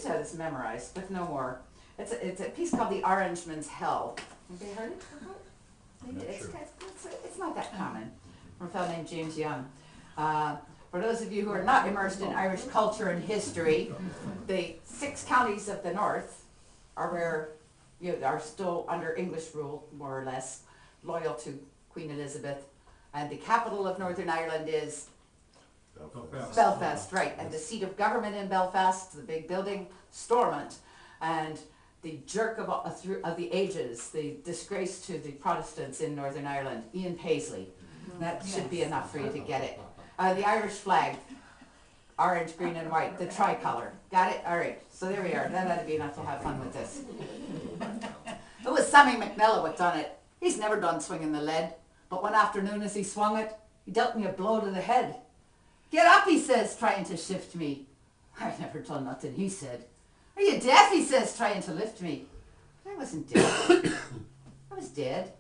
used to have this memorized, but no more. It's a piece called The Orangeman's Hell. Have you heard it? Maybe it's not that common. From a fellow named James Young. For those of you who are not immersed in Irish culture and history, the 6 counties of the north are where you are still under English rule, more or less, loyal to Queen Elizabeth. And the capital of Northern Ireland is Belfast, right. And the seat of government in Belfast, the big building, Stormont. And the jerk of the ages, the disgrace to the Protestants in Northern Ireland, Ian Paisley. That should be enough for you to get it. The Irish flag, orange, green, and white, the tricolour. Got it? All right. So there we are. That ought to be enough to have fun with this. It was Sammy McNella what done it. He's never done swinging the lead. But one afternoon as he swung it, he dealt me a blow to the head. Get up, he says, trying to shift me. I never done nothing, he said. Are you deaf, he says, trying to lift me. I wasn't dead. I was dead.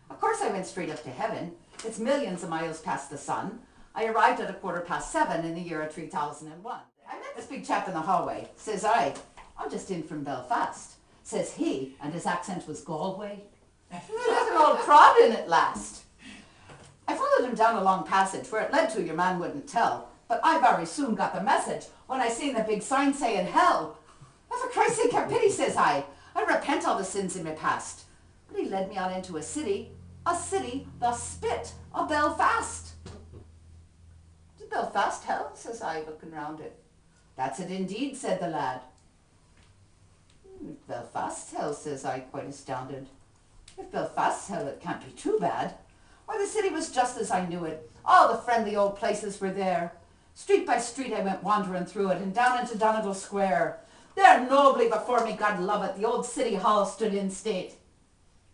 Of course I went straight up to heaven. It's millions of miles past the sun. I arrived at 7:15 in the year of 3001. I met this big chap in the hallway. Says I'm just in from Belfast. Says he, and his accent was Galway. There's an old prod in at last. I followed him down a long passage. Where it led to, your man wouldn't tell. But I very soon got the message when I seen the big sign saying hell. Oh, for Christ's sake, have pity, says I repent all the sins in my past. But he led me on into a city, the spit of Belfast. Is Belfast hell, says I, looking round it. That's it indeed, said the lad. Belfast hell, says I, quite astounded. If Belfast's hell, it can't be too bad. Why, the city was just as I knew it. All the friendly old places were there. Street by street I went wandering through it, and down into Donegal Square. There nobly before me, God love it, the old city hall stood in state,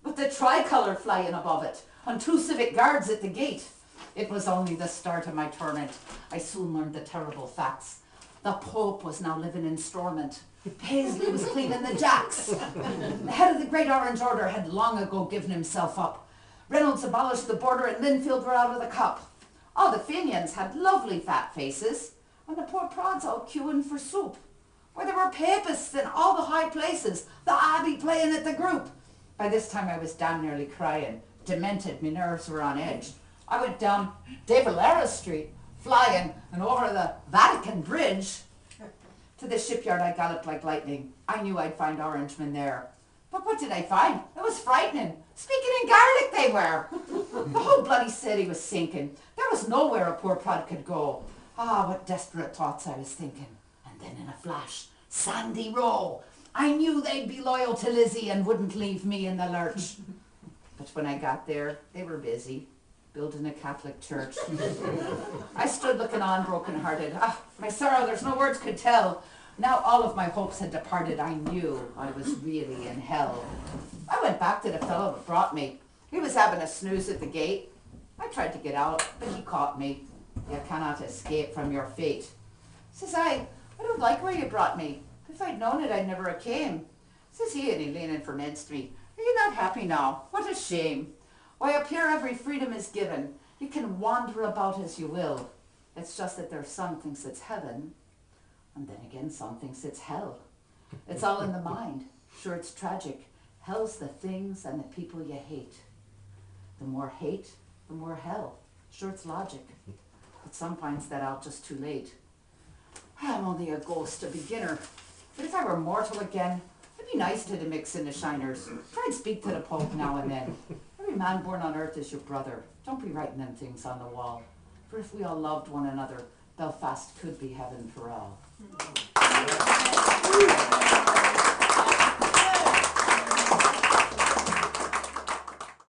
with the tricolour flying above it, and 2 civic guards at the gate. It was only the start of my torment. I soon learned the terrible facts. The Pope was now living in Stormont. Paisley was cleaning the jacks. The head of the Great Orange Order had long ago given himself up. Reynolds abolished the border, and Linfield were out of the cup. All the Fenians had lovely fat faces, and the poor prods all queuing for soup. Where there were papists in all the high places, the abbey playing at the group. By this time I was damn nearly crying. Demented, my nerves were on edge. I went down De Valera Street, flying, and over the Vatican Bridge. To the shipyard I galloped like lightning. I knew I'd find Orangeman there. But what did I find? It was frightening. Speaking in Gaelic they were. The whole bloody city was sinking. There was nowhere a poor prod could go. Ah, what desperate thoughts I was thinking. And then in a flash, Sandy Row. I knew they'd be loyal to Lizzie and wouldn't leave me in the lurch. But when I got there, they were busy building a Catholic church. I stood looking on, broken-hearted. Ah, my sorrow, there's no words could tell. Now all of my hopes had departed. I knew I was really in hell. I went back to the fellow that brought me. He was having a snooze at the gate. I tried to get out, but he caught me. You cannot escape from your fate. Says I don't like where you brought me. If I'd known it, I'd never have came. Says he, and he leaning from against me. Are you not happy now? What a shame. Why, up here every freedom is given. You can wander about as you will. It's just that there's some thinks it's heaven, and then again some thinks it's hell. It's all in the mind. Sure, it's tragic. Hell's the things and the people you hate. The more hate, the more hell. Sure, it's logic. But some finds that out just too late. I'm only a ghost, a beginner. But if I were mortal again, it'd be nice to mix in the shiners. Try and speak to the Pope now and then. Every man born on earth is your brother. Don't be writing them things on the wall. For if we all loved one another, Belfast could be heaven for all.